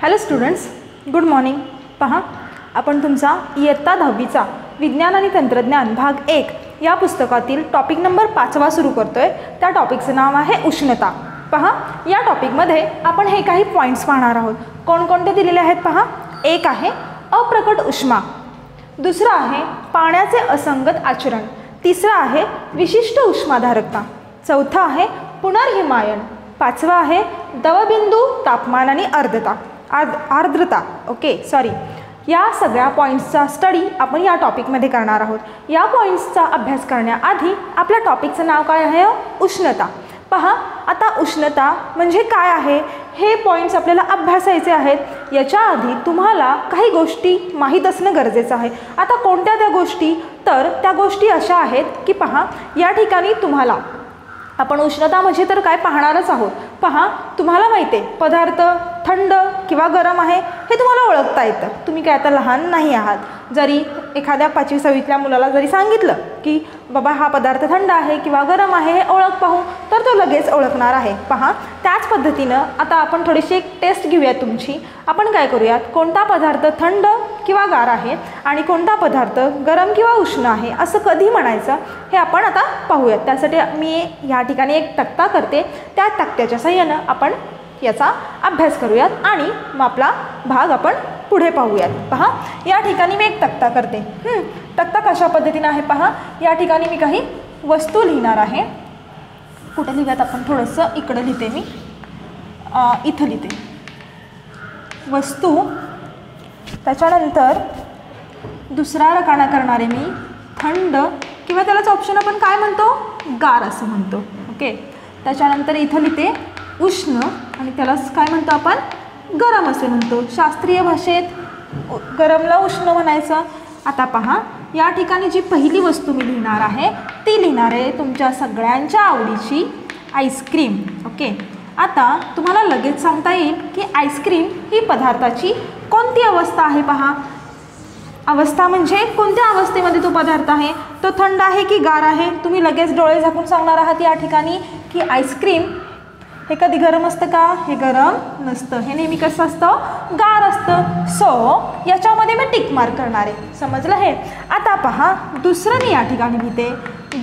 Hello students, good morning. पहा, आपण तुमचा इयत्ता 10वीचा विज्ञान आणि तंत्रज्ञान भाग 1 या पुस्तकातील टॉपिक नंबर 5 सुरू करतो आहे. त्या टॉपिकचं नाव आहे उष्णता. पहा, या टॉपिकमध्ये आपण हे काही पॉईंट्स पाहणार आहोत. कोणकोणते दिलेले आहेत पहा. एक आहे अप्रकट उष्मा, दुसरा आहे पाण्याचे असंगत आचरण, तिसरा आहे विशिष्ट उष्माधारकता, चौथा आहे पुनर्हिमायन, पाचवा आहे दवबिंदू, तापमान आणि आर्द्रता. या सगळ्या पॉईंट्सचा स्टडी आपण या टॉपिकमध्ये करणार आहोत. या पॉईंट्सचा अभ्यास करण्याआधी आपल्या टॉपिकचं नाव काय आहे? उष्णता. पहा, आता उष्णता म्हणजे काय आहे हे पॉईंट्स आपल्याला अभ्यासायचे आहेत. याच्या आधी तुम्हाला काही गोष्टी माहीत असणं गरजेचं आहे. आता कोणत्या त्या गोष्टी? तर त्या गोष्टी अशा आहेत की पहा, या ठिकाणी तुम्हाला आपण उष्णता म्हणजे तर काय पाहणारच आहोत. पहा, तुम्हाला माहिती आहे पदार्थ थंड किंवा गरम आहे हे तुम्हाला ओळखता येतं. तुम्ही काय आता लहान नाही आहात. जरी एखाद्या 5वी-6वीतल्या मुलाला जरी सांगितलं की बाबा हा पदार्थ थंड आहे किंवा गरम आहे हे ओळख पाहू, तर तो लगेच ओळखणार आहे. पहा, त्याच पद्धतीनं आता आपण थोडीशी एक टेस्ट घेऊयात तुमची. आपण काय करूयात, कोणता पदार्थ थंड किंवा गार आहे आणि कोणता पदार्थ गरम किंवा उष्ण आहे असं कधी म्हणायचं हे आपण आता पाहूयात. त्यासाठी मी या ठिकाणी एक तक्ता करते. त्या तक्त्याच्या साहाय्यानं आपण याचा अभ्यास करूयात आणि मग आपला भाग आपण पुढे पाहूयात. पहा, या ठिकाणी मी एक तक्ता करते. तक्ता कशा पद्धतीनं आहे पहा. या ठिकाणी मी काही वस्तू लिहिणार आहे. कुठे लिहूयात आपण? थोडंसं इकडं लिहिते मी, इथं लिहिते वस्तू. त्याच्यानंतर दुसरा रकाना करणारे मी थंड किंवा त्यालाच ऑप्शन आपण काय म्हणतो? गार असं म्हणतो. ओके. त्याच्यानंतर इथं लिहिते उष्ण आणि त्यालाच काय म्हणतो आपण? गरम असे म्हणतो. शास्त्रीय भाषेत गरमला उष्ण म्हणायचं. आता पहा, या ठिकाणी जी पहिली वस्तू मी लिहिणार आहे ती लिहिणार आहे तुमच्या सगळ्यांच्या आवडीची आईस्क्रीम. ओके. आता तुम्हाला लगेच सांगता येईल की आईस्क्रीम ही पदार्थाची कोणती अवस्था आहे. पहा, अवस्था म्हणजे कोणत्या अवस्थेमध्ये तो पदार्थ आहे, तो थंड आहे की गार आहे. तुम्ही लगेच डोळे झाकून सांगणार आहात या ठिकाणी की आईस्क्रीम हे कधी गरम असतं का? हे गरम नसतं. हे नेहमी कसं असतं? गार असतं. सो याच्यामध्ये मी टिक मार्क करणार आहे. समजलं हे? आता पहा, दुसरं मी या ठिकाणी लिहिते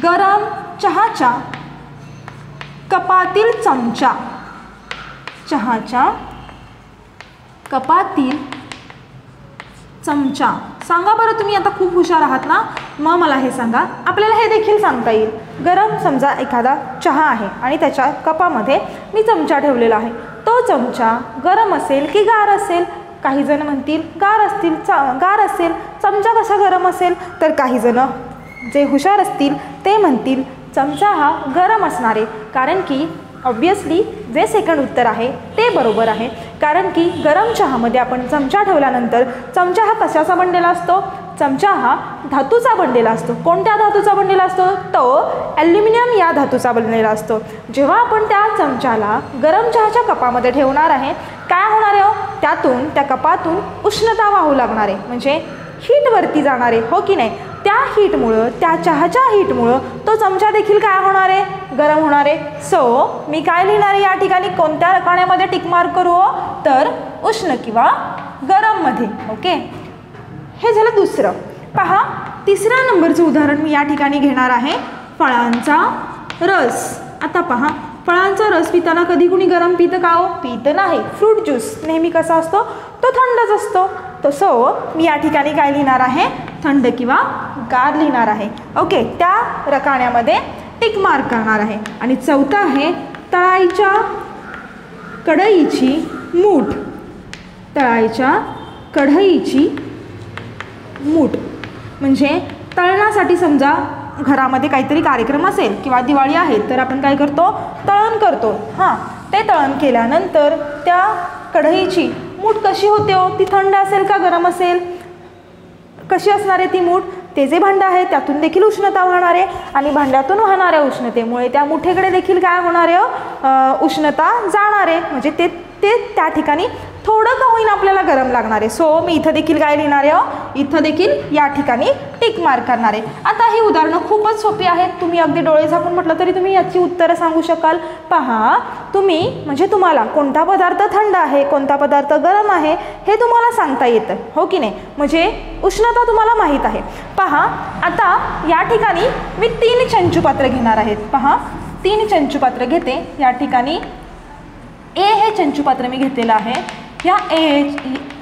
गरम चहाच्या कपातील चमचा. चहाच्या कपातील चमचा. सांगा बरं, तुम्ही आता खूप हुशार आहात ना, मग मला हे सांगा. आपल्याला हे देखील सांगता येईल. गरम समजा एखादा चहा आहे आणि त्याच्या कपामध्ये मी चमचा ठेवलेला आहे. तो चमचा गरम असेल की गार असेल? काही जण म्हणतील गार असेल. चमचा कसा गरम असेल? तर काही जण जे हुशार असतील ते म्हणतील चमचा हा गरम असणार आहे. कारण की ऑब्वियसली जे सेकंड उत्तर आहे ते बरोबर आहे. कारण की गरम चहामध्ये आपण चमचा ठेवल्यानंतर चमचा हा कशाचा बनलेला असतो? चमचा हा धातूचा बनलेला असतो. कोणत्या धातूचा बनलेला असतो? तो ॲल्युमिनियम या धातूचा बनलेला असतो. जेव्हा आपण त्या चमच्याला गरम चहाच्या कपामध्ये ठेवणार आहे, काय होणार आहे? त्यातून त्या कपातून उष्णता वाहू लागणार आहे, म्हणजे हीटवरती जाणार आहे, हो की नाही? त्या हीटमुळं, त्या चहाच्या हीटमुळं तो चमचा देखील काय होणार आहे? गरम होणार आहे. सो मी काय लिहिणार आहे या ठिकाणी? कोणत्या रकान्यामध्ये टिक मार्क करू? तर उष्ण किंवा गरममध्ये. ओके. हे झालं दुसरं. पहा, तिसऱ्या नंबरचं उदाहरण मी या ठिकाणी घेणार आहे फळांचा रस. आता पहा, फळांचा रस पिताना कधी कुणी गरम पितं का? पितं नाही. फ्रूट ज्यूस नेहमी कसा असतो? तो थंडच असतो. सो मी या ठिकाणी काय लिहिणार आहे? थंड किंवा गार लिहिणार आहे. ओके. त्या रकान्यामध्ये टिक मार्क करणार आहे. आणि चौथा आहे तळाईच्या कढईची मूठ. तळाईच्या कढईची मूठ म्हणजे तळण्यासाठी समजा घरामध्ये काहीतरी कार्यक्रम असेल किंवा दिवाळी आहे तर आपण काय करतो? तळण करतो. हां, ते तळण केल्यानंतर त्या कढईची मूठ कशी होते हो? ती थंड असेल का गरम असेल? कशी असणार आहे ती मूठ? ते जे भांडं आहे त्यातून देखील उष्णता वाहणार आहे आणि भांड्यातून वाहणाऱ्या उष्णतेमुळे त्या मुठेकडे देखील काय होणार आहे? उष्णता जाणार आहे. म्हणजे ते त्या ठिकाणी थोडं का होईना आपल्याला गरम लागणार आहे. सो मी इथं देखील काय लिहिणार आहे, इथं देखील या ठिकाणी टिक मार्क करणार आहे. आता ही उदाहरणं खूपच सोपी आहेत. तुम्ही अगदी डोळे झाकून म्हटलं तरी तुम्ही याची उत्तरं सांगू शकाल. पहा, तुम्ही म्हणजे तुम्हाला कोणता पदार्थ थंड आहे, कोणता पदार्थ गरम आहे हे तुम्हाला सांगता येतं, हो की नाही. म्हणजे उष्णता तुम्हाला माहीत आहे. पहा, आता या ठिकाणी मी 3 चंचुपात्र घेणार आहेत. पहा, 3 चंचुपात्र घेते. या ठिकाणी ए हे चंचुपात्र मी घेतलेलं आहे. या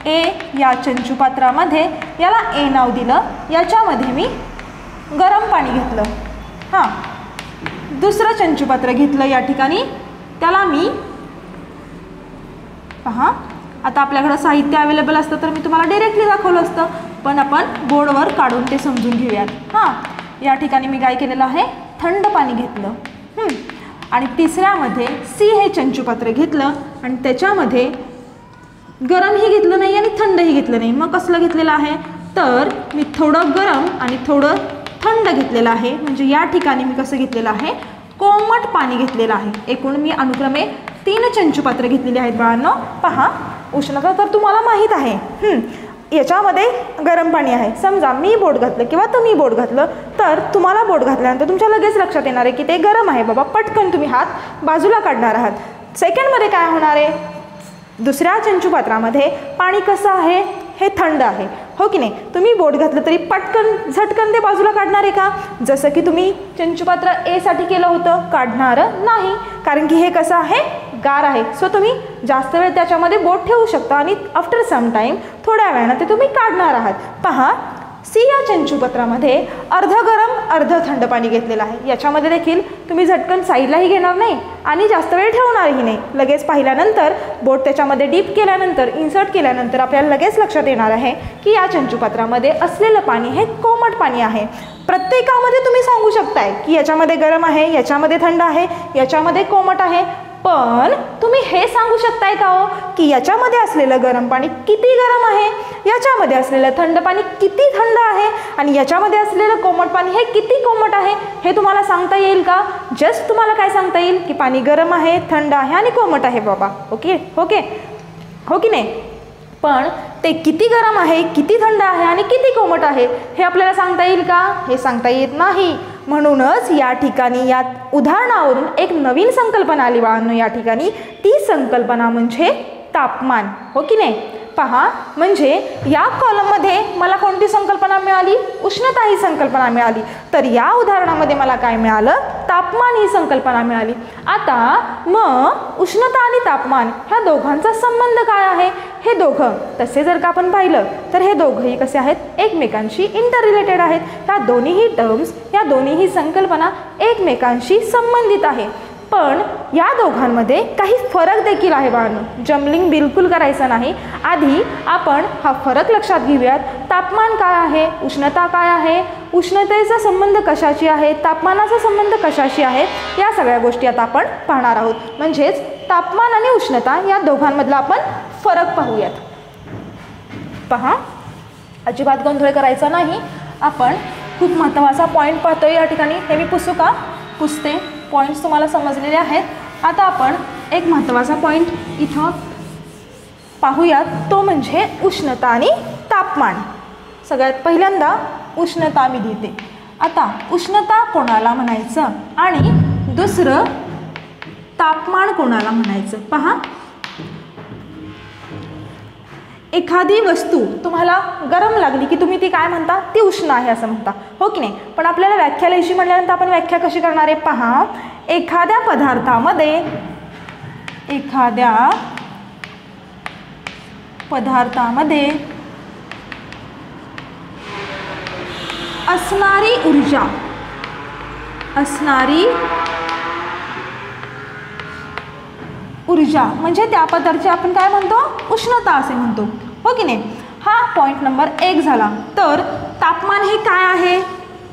ए या चंचुपात्रामध्ये याला ए नाव दिलं. याच्यामध्ये मी गरम पाणी घेतलं. हां, दुसरं चंचुपात्र घेतलं. या ठिकाणी त्याला मी, पहा, आता आपल्याकडं साहित्य अवेलेबल असतं तर मी तुम्हाला डायरेक्टली दाखवलं असतं, पण आपण बोर्डवर काढून ते समजून घेऊयात. हां, या ठिकाणी मी काय केलेलं आहे, थंड पाणी घेतलं. आणि तिसऱ्यामध्ये सी हे चंचुपात्र घेतलं आणि त्याच्यामध्ये गरमही घेतलं नाही आणि थंडही घेतलं नाही. मग कसलं घेतलेलं आहे, तर मी थोडं गरम आणि थोडं थंड घेतलेलं आहे. म्हणजे या ठिकाणी मी कसं घेतलेलं आहे, कोमट पाणी घेतलेलं आहे. एकूण मी अनुक्रमे 3 चंचुपात्र घेतलेली आहेत बाळांनो. पहा, उष्णता तर तुम्हाला माहीत आहे. याच्यामध्ये गरम पाणी आहे. समजा मी बोट घातलं किंवा तुम्ही बोट घातलं तर तुम्हाला बोट घातल्यानंतर तुमच्या लगेच लक्षात येणार आहे की ते गरम आहे बाबा. पटकन तुम्ही हात बाजूला काढणार आहात. सेकंडमध्ये काय होणार आहे, दुसऱ्या चंचुपात्रामध्ये पाणी कसं आहे, हे थंड आहे, हो की नाही. तुम्ही बोट घातलं तरी पटकन झटकन ते बाजूला काढणार आहे का, जसं की तुम्ही चंचुपात्र ए साठी केलं होतं, काढणार नाही, कारण की हे कसं आहे, गार आहे. सो तुम्ही जास्त वेळ त्याच्यामध्ये बोट ठेवू शकता आणि आफ्टर सम टाईम थोड्या वेळानं ते तुम्ही काढणार आहात. पहा, सी या चंचुपात्रामध्ये अर्ध गरम अर्ध थंड पाणी घेतलेलं आहे. याच्यामध्ये देखील तुम्ही झटकन साईडलाही घेणार नाही आणि जास्त वेळ ठेवणारही नाही. लगेच पाहिल्यानंतर बोट त्याच्यामध्ये डीप केल्यानंतर, इन्सर्ट केल्यानंतर आपल्याला लगेच लक्षात येणार आहे की या चंचुपात्रामध्ये असलेलं पाणी हे कोमट पाणी आहे. प्रत्येकामध्ये तुम्ही सांगू शकताय की याच्यामध्ये गरम आहे, याच्यामध्ये थंड आहे, याच्यामध्ये कोमट आहे, पण तुम्ही हे सांगू शकताय का हो की याच्यामध्ये असलेलं गरम पाणी किती गरम आहे, याच्यामध्ये असलेलं थंड पाणी किती थंड आहे आणि याच्यामध्ये असलेलं कोमट पाणी हे किती कोमट आहे, हे तुम्हाला सांगता येईल का. जस्ट तुम्हाला काय सांगता येईल की पाणी गरम आहे, थंड आहे आणि कोमट आहे बाबा. ओके, ओके, हो की नाही. पण ते किती गरम आहे, किती थंड आहे आणि किती कोमट आहे हे आपल्याला सांगता येईल का, हे सांगता येत नाही. म्हणूनच या ठिकाणी या उदाहरणावरून एक नवीन संकल्पना आली बाळांनो. या ठिकाणी ती संकल्पना म्हणजे तापमान, हो की नाही. पहा, म्हणजे या कॉलममध्ये मला कोणती संकल्पना मिळाली, उष्णता ही संकल्पना मिळाली. तर या उदाहरणामध्ये मला काय मिळालं, तापमान ही संकल्पना मिळाली. आता मग उष्णता आणि तापमान ह्या दोघांचा संबंध काय आहे, हे दोघं तसे जर का आपण पाहिलं तर हे दोघंही कसे आहेत, एकमेकांशी इंटर रिलेटेड आहेत. या दोन्हीही टर्म्स, या दोन्हीही संकल्पना एकमेकांशी संबंधित आहे. पण या दोघांमध्ये काही फरक देखील आहे बाळांनो. जम्बलिंग बिलकुल करायचं नाही. आधी आपण हा फरक लक्षात घेऊयात. तापमान काय आहे, उष्णता काय आहे, उष्णतेचा संबंध कशाशी आहे, तापमानाचा संबंध कशाशी आहे, या सगळ्या गोष्टी आता आपण पाहणार आहोत. म्हणजेच तापमान आणि उष्णता या दोघांमधला आपण फरक पाहूयात. पहा, अजिबात गोंधळ करायचा नाही. आपण खूप महत्त्वाचा पॉईंट पाहतोय या ठिकाणी. हे मी पुसू का, पुसते. पॉईंट्स तुम्हाला समजलेले आहेत. आता आपण एक महत्त्वाचा पॉईंट इथं पाहूयात, तो म्हणजे उष्णता आणि तापमान. सगळ्यात पहिल्यांदा उष्णता मी लिहिते. आता उष्णता कोणाला म्हणायचं आणि दुसरं तापमान कोणाला म्हणायचं. पहा, एखादी वस्तू तुम्हाला गरम लागली की तुम्ही ती काय म्हणता, ती उष्ण आहे असं म्हणता, हो की नाही. पण आपल्याला व्याख्या लिहायची म्हटल्यानंतर आपण व्याख्या कशी करणार आहे. पहा, एखाद्या पदार्थामध्ये असणारी ऊर्जा म्हणजे त्या पदार्थाची आपण काय म्हणतो, उष्णता असे म्हणतो, हो की नाही. हा पॉईंट नंबर 1 झाला. तर तापमान हे काय आहे,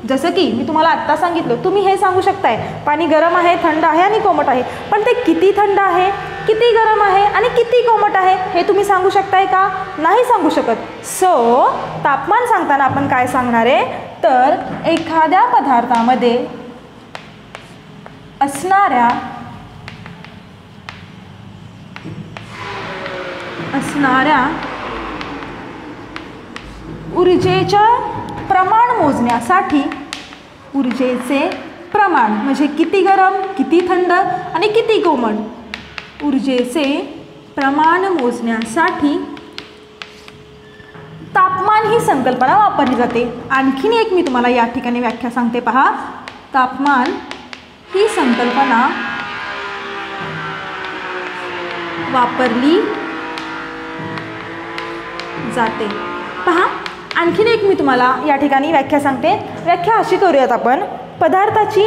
जसं की मी तुम्हाला आत्ता सांगितलं, तुम्ही हे सांगू शकताय पाणी गरम आहे, थंड आहे आणि कोमट आहे. पण ते किती थंड आहे, किती गरम आहे आणि किती कोमट आहे हे तुम्ही सांगू शकताय का, नाही सांगू शकत. सो तापमान सांगताना आपण काय सांगणार आहे, तर एखाद्या पदार्थामध्ये असणाऱ्या असणाऱ्या ऊर्जेच्या प्रमाण मोजण्यासाठी ऊर्जेचे प्रमाण म्हणजे किती गरम, किती थंड आणि किती कोमट ऊर्जेचे प्रमाण मोजण्यासाठी तापमान ही संकल्पना वापरली जाते. आणखीन एक मी तुम्हाला या ठिकाणी व्याख्या सांगते पहा. तापमान ही संकल्पना वापरली जाते. पहा आणखीन एक मी तुम्हाला या ठिकाणी व्याख्या सांगते. व्याख्या अशी करूयात आपण. पदार्थाची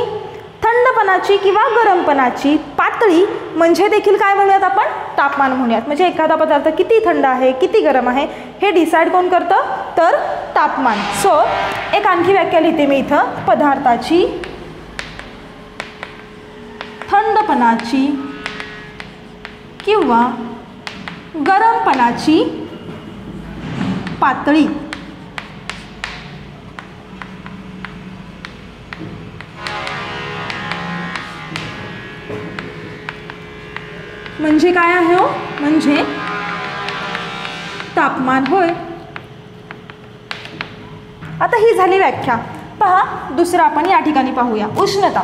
थंडपणाची किंवा गरमपणाची पातळी म्हणजे देखील काय म्हणूयात आपण, तापमान म्हणूयात. म्हणजे एखादा पदार्थ किती थंड आहे किती गरम आहे हे डिसाईड कोण करतं, तर तापमान. सो एक आणखी व्याख्या लिहिते मी इथं. पदार्थाची थंडपणाची किंवा गरमपणाची पातळी म्हणजे काय आहे हो, म्हणजे तापमान होय. आता ही झाली व्याख्या. पहा दुसरं आपण या ठिकाणी पाहूया. उष्णता.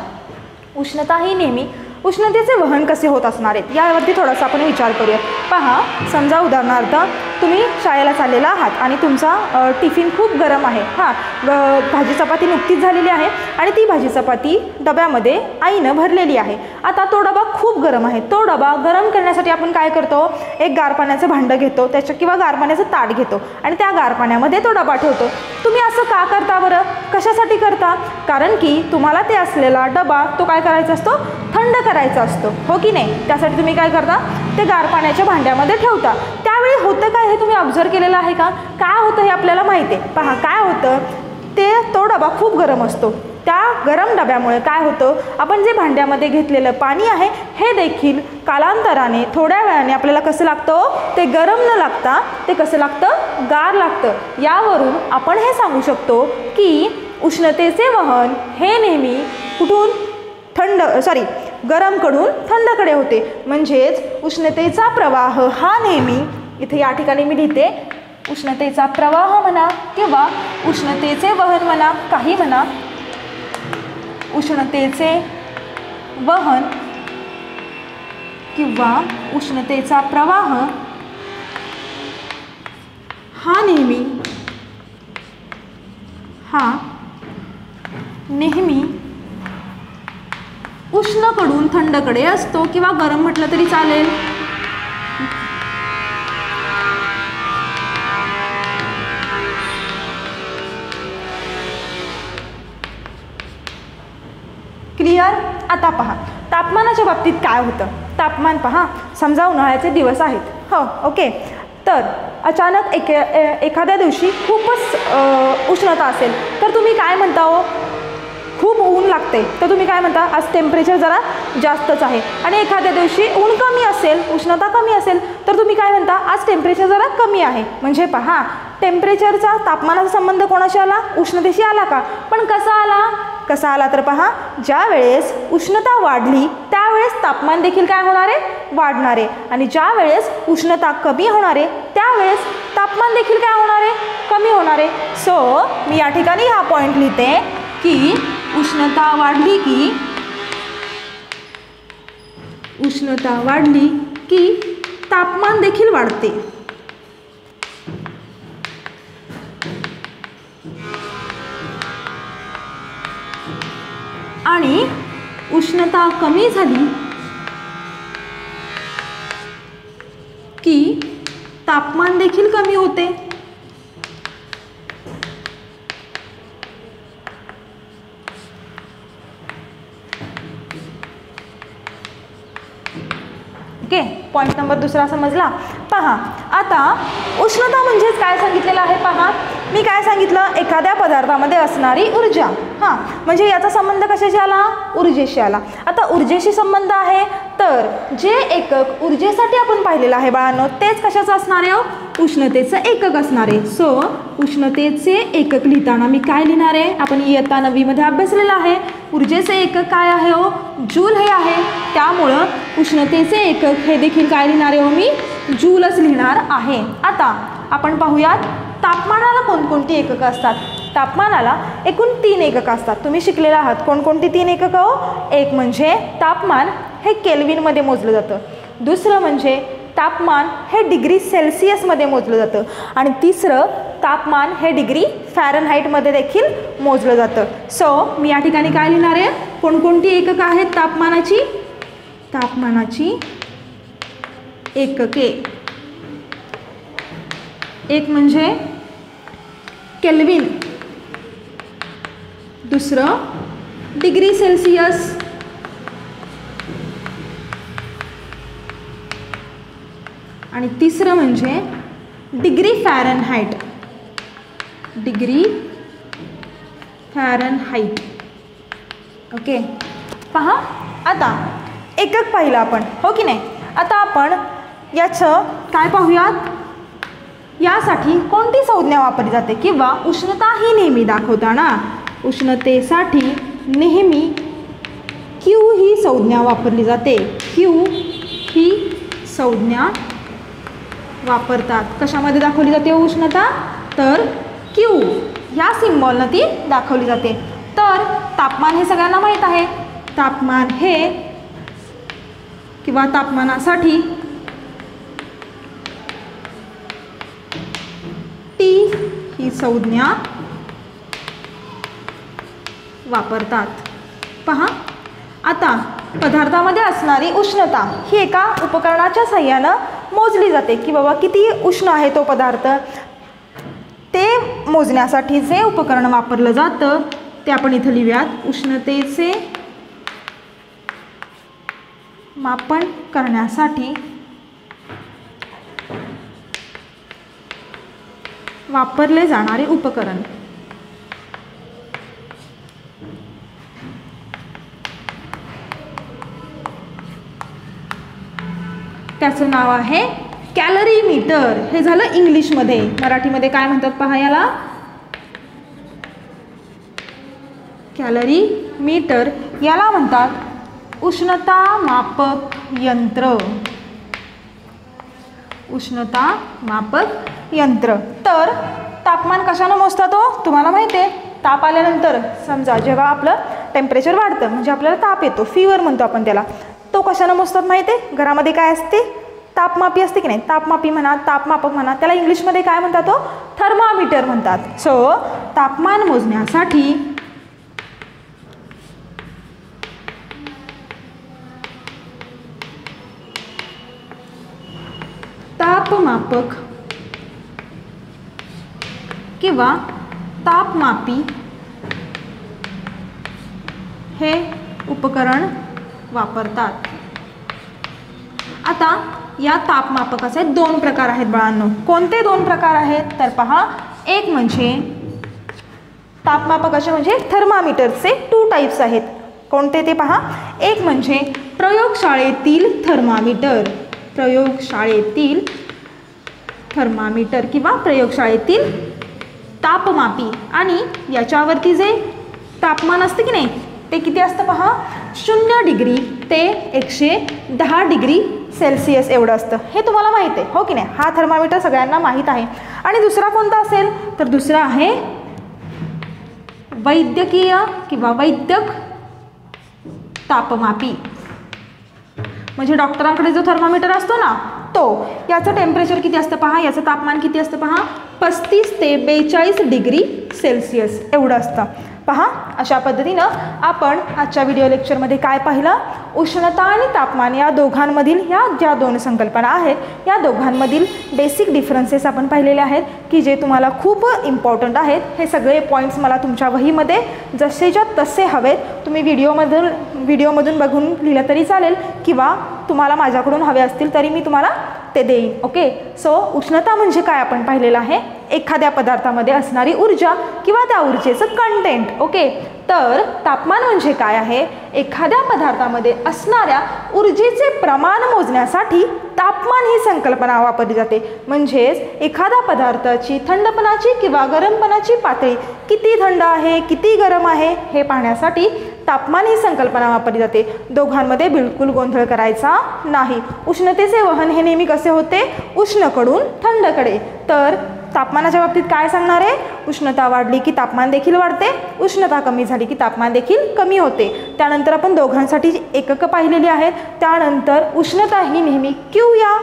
उष्णता ही नेहमी उष्णतेचे वहन कसे होत असणार आहेत यावरती थोडासा आपण विचार करूया. पहा समजा उदाहरणार्थ तुम्ही शाळेला चाललेला आहात आणि तुमचा टिफिन खूप गरम आहे. भाजी चपाती नुकतीच झालेली आहे आणि ती भाजी चपाती डब्यामध्ये आईनं भरलेली आहे. आता तो डबा खूप गरम आहे. तो डबा गरम करण्यासाठी आपण काय करतो, एक गार पाण्याचं भांडं घेतो त्याच्या किंवा गार पाण्याचं ताट घेतो आणि त्या गार पाण्यामध्ये तो डबा ठेवतो. तुम्ही असं का करता बरं, कशासाठी करता, कारण की तुम्हाला ते असलेला डबा तो काय करायचा असतो, थंड करायचा असतो, हो की नाही. त्यासाठी तुम्ही काय करता, ते गार पाण्याच्या भांड्यामध्ये ठेवता. त्यावेळी होतं काय हे तुम्ही ऑब्झर्व केलेलं आहे का, काय होतं हे आपल्याला माहिती आहे. पहा काय होतं, तो डबा खूप गरम असतो. त्या गरम डब्यामुळे काय होतं, आपण जे भांड्यामध्ये घेतलेलं पाणी आहे हे देखील कालांतराने थोड्या वेळाने आपल्याला कसं लागतं, ते गरम न लागता ते कसं लागतं, गार लागतं. यावरून आपण हे सांगू शकतो की उष्णतेचे वहन हे नेहमी कुठून, गरमकडून थंडकडे होते. म्हणजेच उष्णतेचा प्रवाह हा नेहमी, इथे या ठिकाणी मी लिहिते, उष्णतेचा प्रवाह म्हणा किंवा उष्णतेचे वहन म्हणा, काही म्हणा, उष्णतेचे वहन किंवा उष्णतेचा प्रवाह हा नेहमी उष्णकडून थंडकडे असतो किंवा गरम म्हटलं तरी चालेल. क्लिअर. आता पहा तापमानाच्या बाबतीत काय होतं. तापमान पहा, समजा उन्हाळ्याचे दिवस आहेत, हो ओके, तर अचानक एखाद्या दिवशी खूपच उष्णता असेल तर तुम्ही काय म्हणता हो, खूप ऊन लागते तर तुम्ही काय म्हणता, आज टेम्परेचर जरा जास्तच आहे. आणि एखाद्या दिवशी ऊन कमी असेल, उष्णता कमी असेल तर तुम्ही काय म्हणता, आज टेम्परेचर जरा कमी आहे. म्हणजे पहा टेम्परेचरचा तापमानाचा संबंध कोणाशी आला, उष्णतेशी आला का. पण कसा आला तर पहा, ज्या वेळेस उष्णता वाढली त्यावेळेस तापमान देखील काय होणार आहे, वाढणार आहे. आणि ज्या वेळेस उष्णता कमी होणार आहे त्यावेळेस तापमान देखील काय होणार आहे, कमी होणार आहे. सो मी या ठिकाणी हा पॉईंट लिहिते की उष्णता वाढली की तापमान देखील वाढते. आणि उष्णता कमी झाली की तापमान देखील कमी होते. ओके, पॉईंट नंबर दुसरा समजला. पहा आता उष्णता म्हणजेच काय सांगितलेलं आहे. पहा मी काय सांगितलं, एखाद्या पदार्थामध्ये असणारी ऊर्जा. हां म्हणजे याचा संबंध कशाशी आला, ऊर्जेशी आला. आता ऊर्जेशी संबंध आहे तर जे एकक ऊर्जेसाठी आपण पाहिलेलं आहे बाळांनो तेच कशाचं असणार आहे, उष्णतेचं एकक असणार आहे. सो उष्णतेचे एकक लिहिताना मी काय लिहिणार आहे, आपण इयत्ता 9वीमध्ये अभ्यासलेलं आहे. ऊर्जेचे एकक काय आहे हो, जूल हे आहे. त्यामुळं उष्णतेचे एकक हे देखील काय लिहिणार आहे हो, मी जूलच लिहिणार आहे. आता आपण पाहूयात तापमानाला कोणकोणती एककं असतात. तापमानाला एकूण 3 एककं असतात. तुम्ही शिकलेला आहात. कोणकोणती 3 एककं हो? एक म्हणजे तापमान हे केल्विनमध्ये मोजलं जातं. दुसरं म्हणजे तापमान हे डिग्री सेल्सियसमध्ये मोजलं जातं. आणि तिसरं तापमान हे डिग्री फॅरनहाईटमध्ये देखील मोजलं जातं. सो मी या ठिकाणी काय लिहिणार आहे? कोणकोणती एककं आहेत तापमानाची? तापमानाची एकके. एक म्हणजे केल्विन, दुसरं डिग्री सेल्सियस, आणि तिसरं म्हणजे degree Fahrenheit. Degree Fahrenheit. Okay, पहा आता एकक पाहिलं आपण, हो की नाही. आता आपण याचं काय पाहूयात? यासाठी कोणती संज्ञा वापरली जाते किंवा उष्णता ही नेहमी दाखवताना उष्णतेसाठी नेहमी क्यू ही संज्ञा वापरली जाते. क्यू ही संज्ञा वापरतात. कशामध्ये दाखवली जाते उष्णता? तर क्यू ह्या सिम्बॉलनं ती दाखवली जाते. तर तापमान हे सगळ्यांना माहीत आहे. तापमान हे किंवा तापमानासाठी टी ही संज्ञा वापरतात. पहा आता पदार्थामध्ये असणारी उष्णता ही एका उपकरणाच्या साहाय्यानं मोजली जाते की बाबा किती उष्ण आहे तो पदार्थ. ते मोजण्यासाठी जे उपकरण वापरलं जातं ते आपण इथं लिहूयात. उष्णतेचे मापन करण्यासाठी वापरले जाणारे उपकरण. त्याचं नाव आहे कॅलरीमीटर. हे झालं इंग्लिशमध्ये. मराठीमध्ये काय म्हणतात पहा याला? कॅलरीमीटर. याला म्हणतात उष्णता मापक यंत्र. उष्णता मापक यंत्र. तर तापमान कशानं मोजतात हो? तुम्हाला माहिती आहे. ताप आल्यानंतर समजा जेव्हा आपलं टेम्परेचर वाढतं म्हणजे आपल्याला ताप येतो, फीवर म्हणतो आपण त्याला. तो कशानं मोजतात माहिती आहे? घरामध्ये काय असते? तापमापी असते की नाही. तापमापी म्हणा, तापमापक म्हणा, त्याला इंग्लिशमध्ये काय म्हणतात हो? थर्मामीटर म्हणतात. सो तापमान मोजण्यासाठी तापमापक किंवा तापमापी हे उपकरण वापरतात. आता या तापमापकाचे 2 प्रकार आहेत बाळांनो. कोणते 2 प्रकार आहेत? तर पहा, एक म्हणजे तापमापकाचे म्हणजे थर्मामीटरचे 2 टाईप्स आहेत. कोणते ते पहा. एक म्हणजे प्रयोगशाळेतील थर्मामीटर. प्रयोगशाळेतील थर्मामीटर किंवा प्रयोगशाळेतील तापमापी. आणि याच्यावरती जे तापमान असते की नाही ते किती असतं पहा? 0 डिग्री ते 110 डिग्री सेल्सिअस एवढं असतं. हे तुम्हाला माहीत आहे, हो की नाही. हा थर्मामीटर सगळ्यांना माहीत आहे. आणि दुसरा कोणता असेल? तर दुसरा आहे वैद्यकीय किंवा वैद्यक तापमापी. म्हणजे डॉक्टरांकडे जो थर्मामीटर असतो ना तो. याचं टेम्परेचर किती असतं पहा? याचं तापमान किती असतं पहा? 35 ते 42 डिग्री सेल्सिअस एवढं असतं. पहा, अशा पद्धतीनं आपण आजच्या व्हिडिओ लेक्चरमध्ये काय पाहिलं? उष्णता आणि तापमान या दोघांमधील ह्या ज्या 2 संकल्पना आहेत या दोघांमधील बेसिक डिफरन्सेस आपण पाहिलेले आहेत की जे तुम्हाला खूप इम्पॉर्टंट आहेत. हे सगळे पॉईंट्स मला तुमच्या वहीमध्ये जसेच्या तसे हवेत. तुम्ही व्हिडिओमधून बघून लिहिलं तरी चालेल किंवा तुम्हाला माझ्याकडून हवे असतील तरी मी तुम्हाला ते देईन. ओके. सो उष्णता म्हणजे काय आपण पाहिलेलं आहे. एखाद्या पदार्थामध्ये असणारी ऊर्जा किंवा त्या ऊर्जेचं कंटेंट. ओके, तर तापमान म्हणजे काय आहे? एखाद्या पदार्थामध्ये असणाऱ्या ऊर्जेचे प्रमाण मोजण्यासाठी तापमान ही संकल्पना वापरली जाते. म्हणजेच एखाद्या पदार्थाची थंडपणाची किंवा गरमपणाची पातळी किती थंड आहे, किती गरम आहे हे पाहण्यासाठी तापमान ही संकल्पना वापरली जाते. दोघांमध्ये बिलकुल गोंधळ करायचा नाही. उष्णतेचे वहन हे नेहमी कसे होते? उष्णकडून थंडकडे. तर तापमानाच्या बाबतीत काय सांगणार आहे? उष्णता वाढली की तापमान देखील वाढते, उष्णता कमी झाली की तापमान देखील कमी होते. त्यानंतर आपण दोघांसाठी एककं पाहिलेली आहेत. त्यानंतर उष्णता ही नेहमी Q या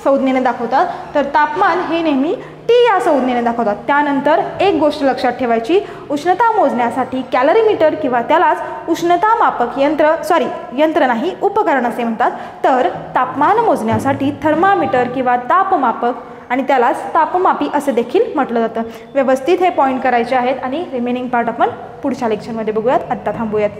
संज्ञेने दाखवतात, तर तापमान हे नेहमी T या संज्ञेने दाखवतात. त्यानंतर एक गोष्ट लक्षात ठेवायची, उष्णता मोजण्यासाठी कॅलरीमीटर किंवा त्यालाच उष्णता मापक यंत्र नाही उपकरण असे म्हणतात. तर तापमान मोजण्यासाठी थर्मामीटर किंवा तापमापक आणि त्यालाच तापमापी असे देखील म्हटलं जातं. व्यवस्थित हे पॉईंट करायचे आहेत आणि रिमेनिंग पार्ट आपण पुढच्या लेक्चरमध्ये बघूयात. आत्ता थांबूयात.